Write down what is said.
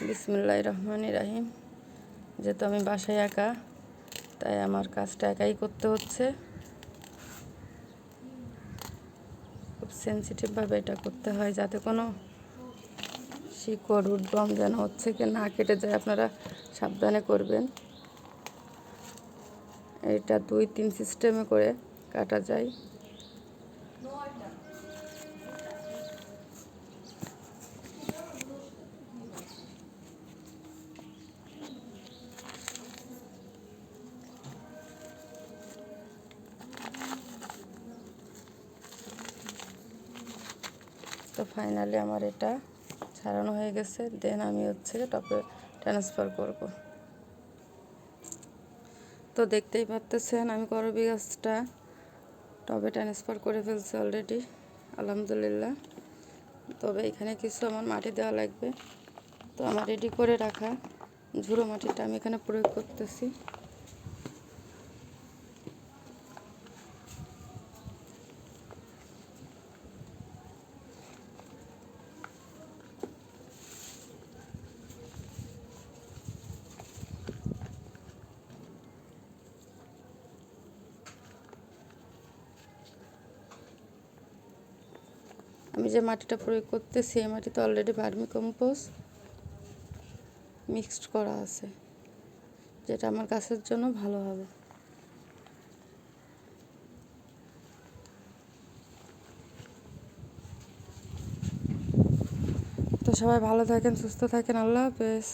বিসমিল্লাহির রহমানির রহিম। যেহেতু আমি বাসায় একা, তাই আমার কাজটা একাই করতে হচ্ছে। খুব সেন্সিটিভভাবে এটা করতে হয়, যাতে কোনো শিকড় উদ্গম যেন হচ্ছে কি না কেটে যায়। আপনারা সাবধানে করবেন। এটা 2-3 সিস্টেমে করে কাটা যায়। তো ফাইনালি আমার এটা ছাড়ানো হয়ে গেছে। দেন আমি টপে ট্রান্সফার করব। তো দেখতেই পাচ্ছেন আমি করবী গাছটা টবে ট্রান্সফার করে ফেলছি অলরেডি, আলহামদুলিল্লাহ। তবে এখানে কিছু আমার মাটি দেওয়া লাগবে। তো আমার রেডি করে রাখা ঝুড়ো মাটিটা আমি এখানে প্রয়োগ করতেছি। আমি যে মাটিটা প্রয়োগ করতেছি এই মাটিতে অলরেডি ভার্মি কম্পোস্ট মিক্সড করা আছে, যেটা আমার গাছের জন্য ভালো হবে। তো সবাই ভালো থাকেন, সুস্থ থাকেন। আল্লাহ হাফেজ।